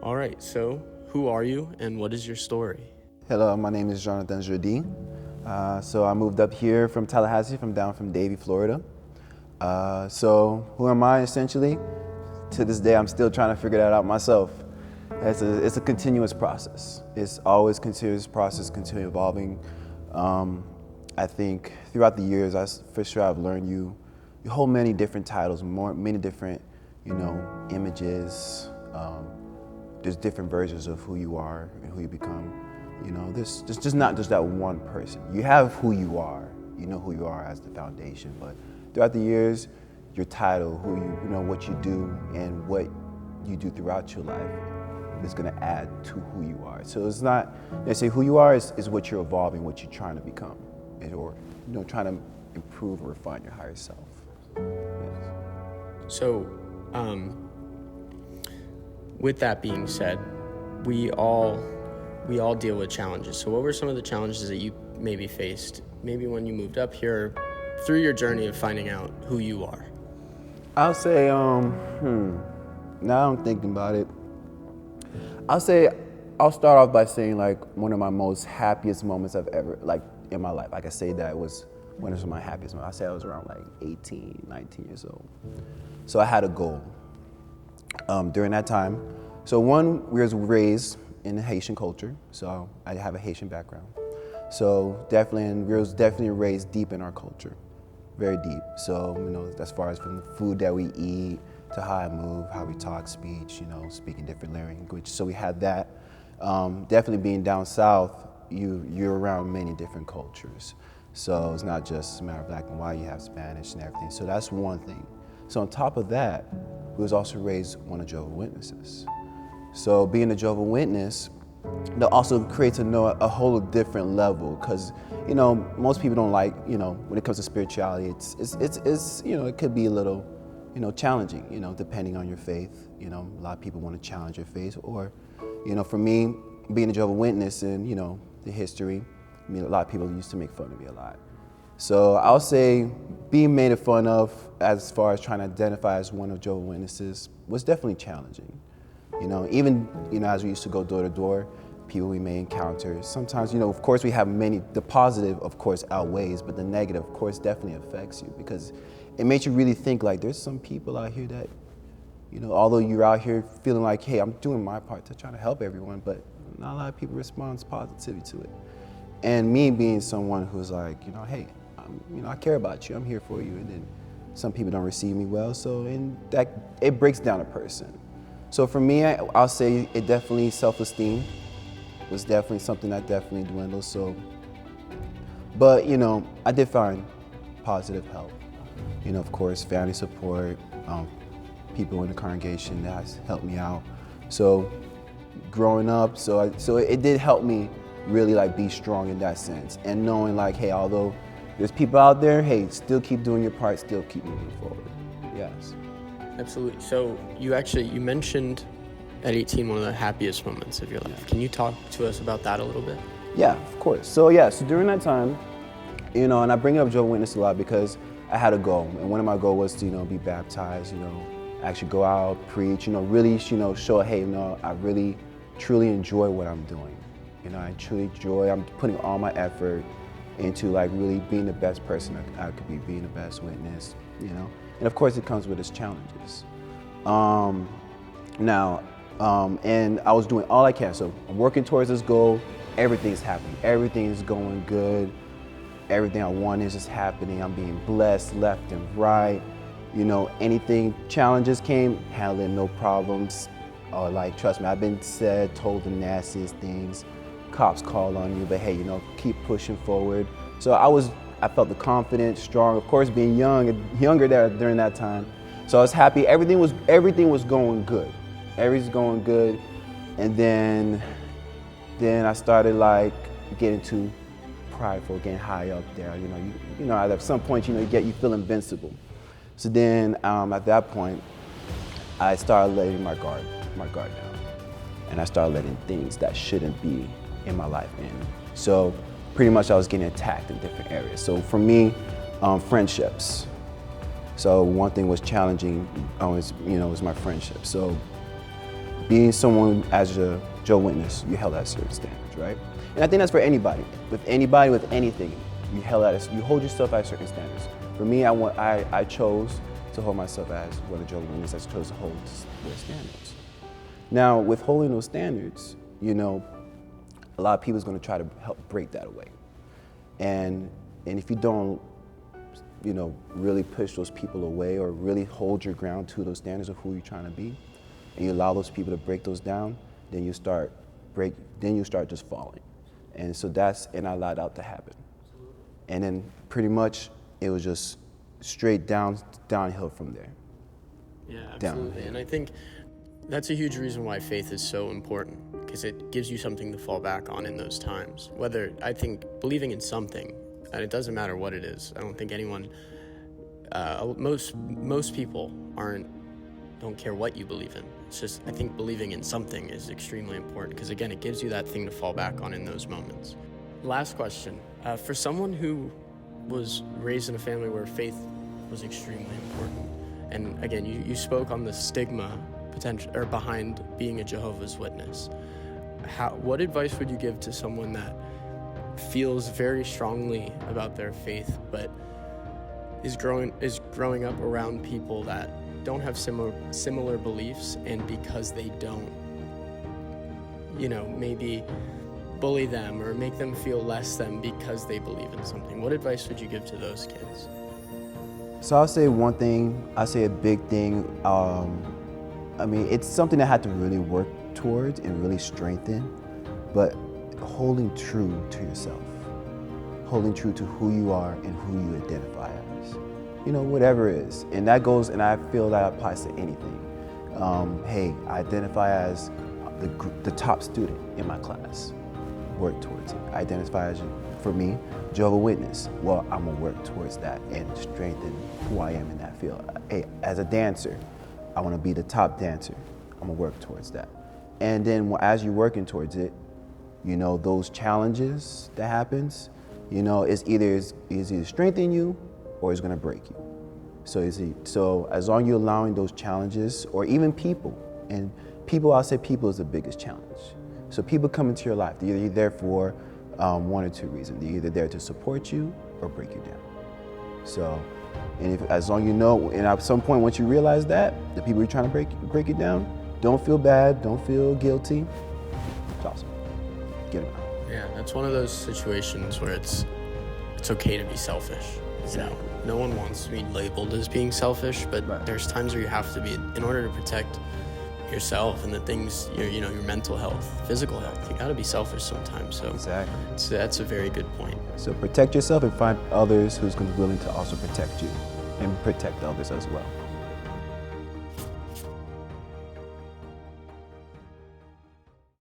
All right, so who are you and what is your story? Hello, my name is Jonathan Jeudi. So I moved up here from Tallahassee, down from Davie, Florida. So who am I essentially? To this day, I'm still trying to figure that out myself. It's a continuous process. It's always continuous process, continue evolving. I think throughout the years, for sure I've learned you hold many different titles, many different, images. There's different versions of who you are and who you become. There's just not just that one person. You have who you are. You know who you are as the foundation. But throughout the years, your title, what you do, and what you do throughout your life is going to add to who you are. So it's not, they say who you are is what you're evolving, what you're trying to become, or trying to improve or refine your higher self. Yes. So, with that being said, we all deal with challenges. So what were some of the challenges that you maybe faced, maybe when you moved up here, through your journey of finding out who you are? I'll say, now I'm thinking about it. I'll start off by saying one of my most happiest moments I've ever, in my life. I can say that was one of my happiest moments. I say I was around 18, 19 years old. So I had a goal during that time. So we was raised in the Haitian culture, so I have a Haitian background. So we was definitely raised deep in our culture, very deep. So, as far as from the food that we eat to how I move, how we talk, speech, speaking different language. So we had that. Definitely being down south, you're around many different cultures. So it's not just a matter of black and white, you have Spanish and everything. So that's one thing. So on top of that, we was also raised one of Jehovah's Witnesses. So being a Jehovah's Witness, that also creates a whole different level, because most people don't when it comes to spirituality, it's it could be a little challenging, depending on your faith. A lot of people want to challenge your faith, or for me, being a Jehovah's Witness and the history, a lot of people used to make fun of me a lot. So I'll say being made fun of as far as trying to identify as one of Jehovah's Witnesses was definitely challenging. Even as we used to go door to door, people we may encounter. Sometimes, of course, we have the positive, of course, outweighs, but the negative, of course, definitely affects you, because it makes you really think there's some people out here that, although you're out here feeling like, hey, I'm doing my part to try to help everyone, but not a lot of people respond positively to it. And me being someone who's hey, I care about you, I'm here for you, and then some people don't receive me well, it breaks down a person. So for me, I'll say it definitely, self-esteem was definitely something that definitely dwindled. So, but I did find positive help. Of course, family support, people in the congregation that has helped me out. So, growing up, so it did help me really be strong in that sense, and knowing hey, although there's people out there, hey, still keep doing your part, still keep moving forward. Yes. Absolutely. So you mentioned at 18 one of the happiest moments of your life. Can you talk to us about that a little bit? Yeah, of course. So during that time, and I bring up Jehovah's Witness a lot because I had a goal, and one of my goals was to be baptized, actually go out, preach, really show, hey, I really truly enjoy what I'm doing. I truly enjoy, I'm putting all my effort into really being the best person I could be, being the best witness, And of course it comes with its challenges. And I was doing all I can. So I'm working towards this goal, everything's happening, everything is going good, everything I want is just happening, I'm being blessed left and right. Anything, challenges came, handling no problems. Trust me, I've been told the nastiest things. Cops call on you, but hey, keep pushing forward. So I felt the confidence, strong, of course, being younger there during that time. So I was happy, everything was going good. Everything's going good. And then I started getting too prideful, getting high up there. At some point, you feel invincible. So then at that point, I started letting my guard down. And I started letting things that shouldn't be in my life in. So pretty much I was getting attacked in different areas. So for me, friendships. So one thing was challenging was my friendship. So being someone as a Jehovah's Witness, you held at certain standards, right? And I think that's for anybody, with anything, you hold yourself at certain standards. For me, I chose to hold myself as what a Jehovah's Witness. I chose to hold their standards. Now, with holding those standards, you know, a lot of people is going to try to help break that away, and if you don't, you know, really push those people away or really hold your ground to those standards of who you're trying to be, and you allow those people to break those down, then you start just falling. And so I allowed that to happen. And then pretty much it was just straight downhill from there. Yeah, absolutely. And I think that's a huge reason why faith is so important, because it gives you something to fall back on in those times. I think believing in something, and it doesn't matter what it is. I don't think anyone, most people don't care what you believe in. It's just, I think believing in something is extremely important, because again, it gives you that thing to fall back on in those moments. Last question. For someone who was raised in a family where faith was extremely important, and again, you spoke on the stigma behind being a Jehovah's Witness. What advice would you give to someone that feels very strongly about their faith, but is growing up around people that don't have similar beliefs, and because they don't, you know, maybe bully them or make them feel less than because they believe in something? What advice would you give to those kids? So I'll say one thing, I'll say a big thing. I mean, it's something I had to really work towards and really strengthen, but holding true to yourself, holding true to who you are and who you identify as, you know, whatever it is. And that goes, and I feel that applies to anything. Hey, I identify as the top student in my class, work towards it. I identify as, for me, Jehovah's Witness. Well, I'm gonna work towards that and strengthen who I am in that field. Hey, as a dancer, I wanna be the top dancer. I'm gonna work towards that. And then as you're working towards it, you know, those challenges that happens, you know, is either strengthen you or it's gonna break you. So as long as you're allowing those challenges, or even people, and people, I'll say people is the biggest challenge. So people come into your life, they're either there for one or two reasons. They're either there to support you or break you down. So, and as long as you know, and at some point once you realize that, the people you're trying to break you down, don't feel bad, don't feel guilty. It's awesome. Get them out. Yeah, that's one of those situations where it's okay to be selfish. Exactly. You know, no one wants to be labeled as being selfish, but Right. There's times where you have to be, in order to protect yourself and the things, your mental health, physical health. You got to be selfish sometimes. So Exactly. that's a very good point. So protect yourself and find others who's willing to also protect you and protect others as well.